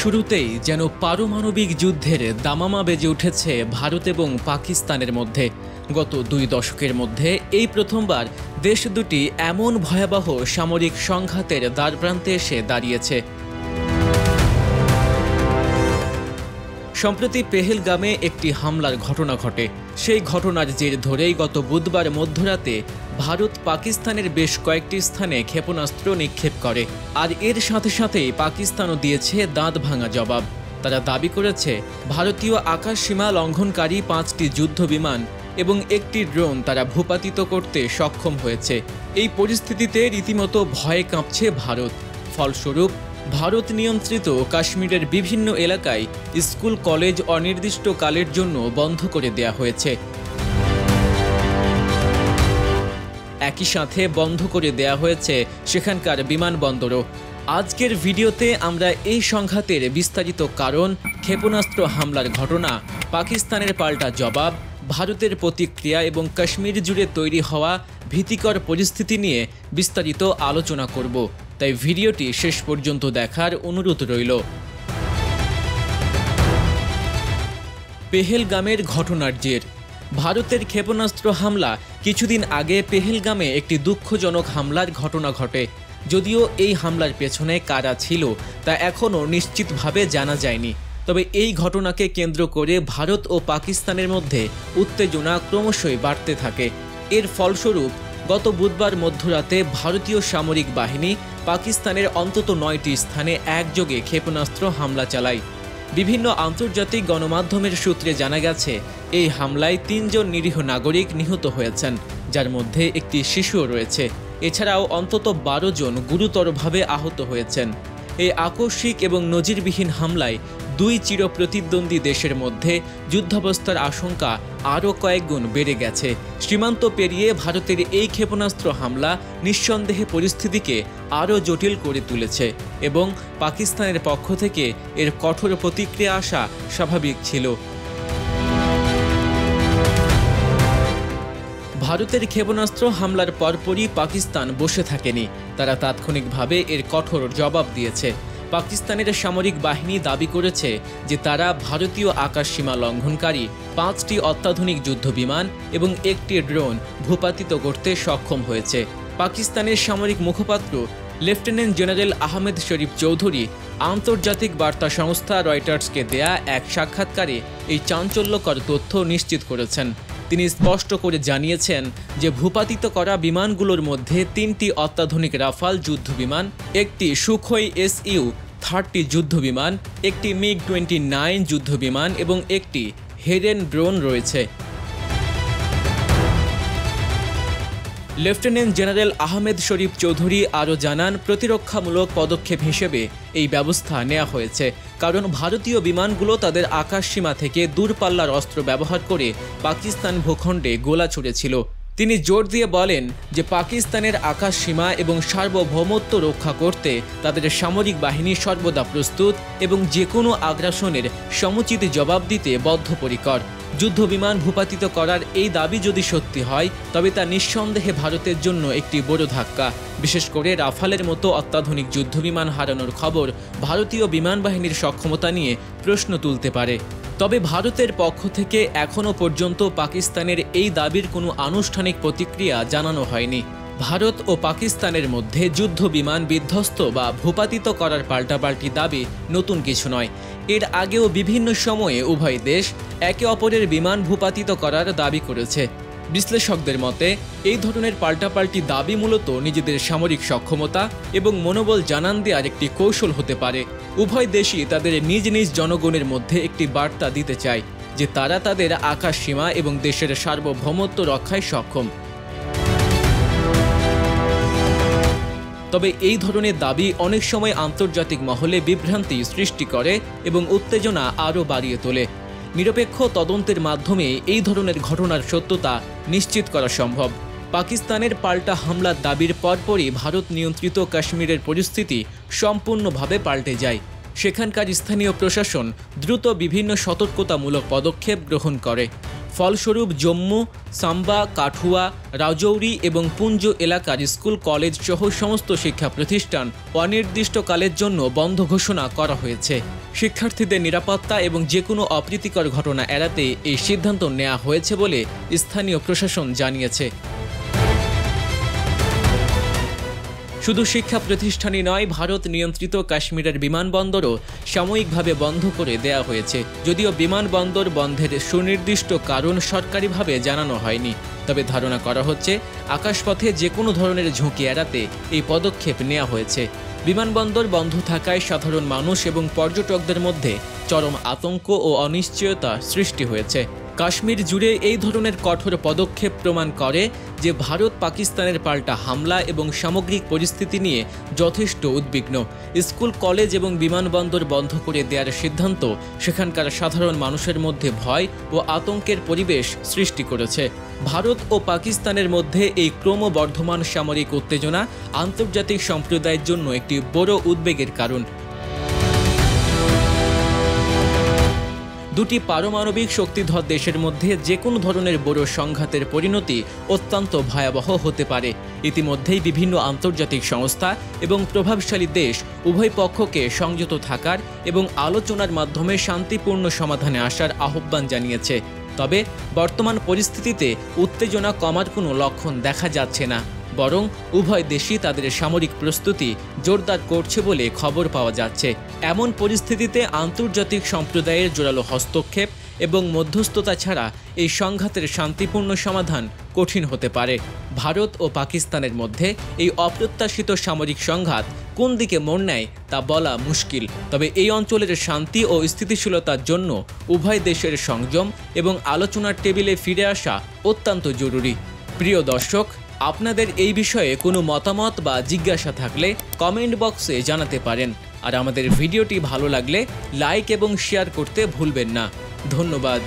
শুরুতেই যেন পারমাণবিক যুদ্ধের দামামা বেজে উঠেছে ভারত এবং পাকিস্তানের মধ্যে। গত 2 দশকের মধ্যে এই প্রথমবার দেশ দুটি এমন ভয়াবহ সামরিক সংঘাতের দ্বারপ্রান্তে এসে দাঁড়িয়েছে। সম্প্রতি পেহেলগামে একটি হামলার ঘটনা ঘটে। সেই ঘটনার জের ধরেই গত বুধবার মধ্যরাতে ভারত পাকিস্তানের বেশ কয়েকটি স্থানে ক্ষেপণাস্ত্র নিক্ষেপ করে, আর এর সাথে সাথেই পাকিস্তানও দিয়েছে দাঁত ভাঙা জবাব। তারা দাবি করেছে ভারতীয় আকাশ সীমা লঙ্ঘনকারী 5টি যুদ্ধ বিমান এবং একটি ড্রোন তারা ভূপাতিত করতে সক্ষম হয়েছে। এই পরিস্থিতিতে রীতিমতো ভয়ে কাঁপছে ভারত। ফলস্বরূপ ভারত নিয়ন্ত্রিত কাশ্মীরের বিভিন্ন এলাকায় স্কুল কলেজ অনির্দিষ্টকালের জন্য বন্ধ করে দেয়া হয়েছে। একই সাথে বন্ধ করে দেয়া হয়েছে সেখানকার বিমানবন্দরও। আজকের ভিডিওতে আমরা এই সংঘাতের বিস্তারিত কারণ, ক্ষেপণাস্ত্র হামলার ঘটনা, পাকিস্তানের পাল্টা জবাব, ভারতের প্রতিক্রিয়া এবং কাশ্মীর জুড়ে তৈরি হওয়া ভীতিকর পরিস্থিতি নিয়ে বিস্তারিত আলোচনা করব। তাই ভিডিওটি শেষ পর্যন্ত দেখার অনুরোধ রইল। পেহেলগামের ঘটনার জের। ভারতের ক্ষেপণাস্ত্র হামলা। কিছুদিন আগে পেহেলগামে একটি দুঃখজনক হামলার ঘটনা ঘটে। যদিও এই হামলার পেছনে কারা ছিল তা এখনও নিশ্চিতভাবে জানা যায়নি। তবে এই ঘটনাকে কেন্দ্র করে ভারত ও পাকিস্তানের মধ্যে উত্তেজনা ক্রমশই বাড়তে থাকে। এর ফলস্বরূপ গত বুধবার মধ্যরাতে ভারতীয় সামরিক বাহিনী পাকিস্তানের অন্তত 9টি স্থানে একযোগে ক্ষেপণাস্ত্র হামলা চালায়। বিভিন্ন আন্তর্জাতিক গণমাধ্যমের সূত্রে জানা গেছে এই হামলায় 3 জন নিরীহ নাগরিক নিহত হয়েছেন, যার মধ্যে একটি শিশুও রয়েছে। এছাড়াও অন্তত 12 জন গুরুতরভাবে আহত হয়েছেন। এই আকস্মিক এবং নজিরবিহীন হামলায় 2 চিরপ্রতিদ্বন্দ্বী দেশের মধ্যে যুদ্ধাবস্থার আশঙ্কা আরও কয়েক গুণ বেড়ে গেছে। সীমান্ত পেরিয়ে ভারতের এই ক্ষেপণাস্ত্র হামলা নিঃসন্দেহে পরিস্থিতিকে আরও জটিল করে তুলেছে এবং পাকিস্তানের পক্ষ থেকে এর কঠোর প্রতিক্রিয়া আসা স্বাভাবিক ছিল। ভারতের ক্ষেপণাস্ত্র হামলার পরপরই পাকিস্তান বসে থাকেনি। তারা তাৎক্ষণিকভাবে এর কঠোর জবাব দিয়েছে। পাকিস্তানের সামরিক বাহিনী দাবি করেছে যে তারা ভারতীয় আকাশসীমা লঙ্ঘনকারী 5টি অত্যাধুনিক যুদ্ধবিমান এবং একটি ড্রোন ভূপাতিত করতে সক্ষম হয়েছে। পাকিস্তানের সামরিক মুখপাত্র লেফটেন্যান্ট জেনারেল আহমেদ শরীফ চৌধুরী আন্তর্জাতিক বার্তা সংস্থা রয়টার্সকে দেয়া এক সাক্ষাৎকারে এই চাঞ্চল্যকর তথ্য নিশ্চিত করেছেন। তিনি স্পষ্ট করে জানিয়েছেন যে ভূপাতিত করা বিমানগুলোর মধ্যে 3টি অত্যাধুনিক রাফাল যুদ্ধবিমান, একটি সুখোই Su-30 যুদ্ধবিমান, একটি MiG-29 যুদ্ধবিমান এবং একটি হেরেন ড্রোন রয়েছে। লেফটেন্যান্ট জেনারেল আহমেদ শরীফ চৌধুরী আরও জানান, প্রতিরক্ষামূলক পদক্ষেপ হিসেবে এই ব্যবস্থা নেওয়া হয়েছে কারণ ভারতীয় বিমানগুলো তাদের আকাশসীমা থেকে দূরপাল্লার অস্ত্র ব্যবহার করে পাকিস্তান ভূখণ্ডে গোলা ছুড়েছিল। তিনি জোর দিয়ে বলেন যে পাকিস্তানের আকাশসীমা এবং সার্বভৌমত্ব রক্ষা করতে তাদের সামরিক বাহিনী সর্বদা প্রস্তুত এবং যে কোনো আগ্রাসনের সমুচিত জবাব দিতে বদ্ধপরিকর। যুদ্ধবিমান ভূপাতিত করার এই দাবি যদি সত্যি হয় তবে তা নিঃসন্দেহে ভারতের জন্য একটি বড় ধাক্কা। বিশেষ করে রাফালের মতো অত্যাধুনিক যুদ্ধবিমান হারানোর খবর ভারতীয় বিমান বাহিনীর সক্ষমতা নিয়ে প্রশ্ন তুলতে পারে। তবে ভারতের পক্ষ থেকে এখনও পর্যন্ত পাকিস্তানের এই দাবির কোনো আনুষ্ঠানিক প্রতিক্রিয়া জানানো হয়নি। ভারত ও পাকিস্তানের মধ্যে যুদ্ধ বিমান বিধ্বস্ত বা ভূপাতিত করার পাল্টাপাল্টি দাবি নতুন কিছু নয়। এর আগেও বিভিন্ন সময়ে উভয় দেশ একে অপরের বিমান ভূপাতিত করার দাবি করেছে। বিশ্লেষকদের মতে এই ধরনের পাল্টাপাল্টি দাবি মূলত নিজেদের সামরিক সক্ষমতা এবং মনোবল জানান দেওয়ার একটি কৌশল হতে পারে। উভয় দেশই তাদের নিজ নিজ জনগণের মধ্যে একটি বার্তা দিতে চায় যে তারা তাদের আকাশসীমা এবং দেশের সার্বভৌমত্ব রক্ষায় সক্ষম। তবে এই ধরনের দাবি অনেক সময় আন্তর্জাতিক মহলে বিভ্রান্তি সৃষ্টি করে এবং উত্তেজনা আরও বাড়িয়ে তোলে। নিরপেক্ষ তদন্তের মাধ্যমে এই ধরনের ঘটনার সত্যতা নিশ্চিত করা সম্ভব। পাকিস্তানের পাল্টা হামলার দাবির পরপরই ভারত নিয়ন্ত্রিত কাশ্মীরের পরিস্থিতি সম্পূর্ণভাবে পাল্টে যায়। সেখানকার স্থানীয় প্রশাসন দ্রুত বিভিন্ন সতর্কতামূলক পদক্ষেপ গ্রহণ করে। ফলস্বরূপ জম্মু, সাম্বা, কাঠুয়া, রাজৌরি এবং পুঞ্জ এলাকার স্কুল কলেজ সহ সমস্ত শিক্ষা প্রতিষ্ঠান অনির্দিষ্টকালের জন্য বন্ধ ঘোষণা করা হয়েছে। শিক্ষার্থীদের নিরাপত্তা এবং যে কোনো অপ্রীতিকর ঘটনা এড়াতে এই সিদ্ধান্ত নেওয়া হয়েছে বলে স্থানীয় প্রশাসন জানিয়েছে। শুধু শিক্ষা প্রতিষ্ঠানই নয়, ভারত নিয়ন্ত্রিত কাশ্মীরের বিমানবন্দরও সাময়িকভাবে বন্ধ করে দেয়া হয়েছে। যদিও বিমানবন্দর বন্ধের সুনির্দিষ্ট কারণ সরকারিভাবে জানানো হয়নি, তবে ধারণা করা হচ্ছে আকাশপথে যে কোনো ধরনের ঝুঁকি এড়াতে এই পদক্ষেপ নেওয়া হয়েছে। বিমানবন্দর বন্ধ থাকায় সাধারণ মানুষ এবং পর্যটকদের মধ্যে চরম আতঙ্ক ও অনিশ্চয়তা সৃষ্টি হয়েছে। কাশ্মীর জুড়ে এই ধরনের কঠোর পদক্ষেপ প্রমাণ করে যে ভারত পাকিস্তানের পাল্টা হামলা এবং সামগ্রিক পরিস্থিতি নিয়ে যথেষ্ট উদ্বিগ্ন। স্কুল, কলেজ এবং বিমানবন্দর বন্ধ করে দেওয়ার সিদ্ধান্ত সেখানকার সাধারণ মানুষের মধ্যে ভয় ও আতঙ্কের পরিবেশ সৃষ্টি করেছে। ভারত ও পাকিস্তানের মধ্যে এই ক্রমবর্ধমান সামরিক উত্তেজনা আন্তর্জাতিক সম্প্রদায়ের জন্য একটি বড় উদ্বেগের কারণ। দুটি পারমাণবিক শক্তিধর দেশের মধ্যে যে কোনো ধরনের বড় সংঘাতের পরিণতি অত্যন্ত ভয়াবহ হতে পারে। ইতিমধ্যেই বিভিন্ন আন্তর্জাতিক সংস্থা এবং প্রভাবশালী দেশ উভয় পক্ষকে সংযত থাকার এবং আলোচনার মাধ্যমে শান্তিপূর্ণ সমাধানে আসার আহ্বান জানিয়েছে। তবে বর্তমান পরিস্থিতিতে উত্তেজনা কমার কোনো লক্ষণ দেখা যাচ্ছে না, বরং উভয় দেশই তাদের সামরিক প্রস্তুতি জোরদার করছে বলে খবর পাওয়া যাচ্ছে। এমন পরিস্থিতিতে আন্তর্জাতিক সম্প্রদায়ের জোরালো হস্তক্ষেপ এবং মধ্যস্থতা ছাড়া এই সংঘাতের শান্তিপূর্ণ সমাধান কঠিন হতে পারে। ভারত ও পাকিস্তানের মধ্যে এই অপ্রত্যাশিত সামরিক সংঘাত কোন দিকে মোড় নেয় তা বলা মুশকিল, তবে এই অঞ্চলের শান্তি ও স্থিতিশীলতার জন্য উভয় দেশের সংযম এবং আলোচনার টেবিলে ফিরে আসা অত্যন্ত জরুরি। প্রিয় দর্শক, আপনাদের এই বিষয়ে কোনো মতামত বা জিজ্ঞাসা থাকলে কমেন্ট বক্সে জানাতে পারেন। আর আমাদের ভিডিওটি ভালো লাগলে লাইক এবং শেয়ার করতে ভুলবেন না। ধন্যবাদ।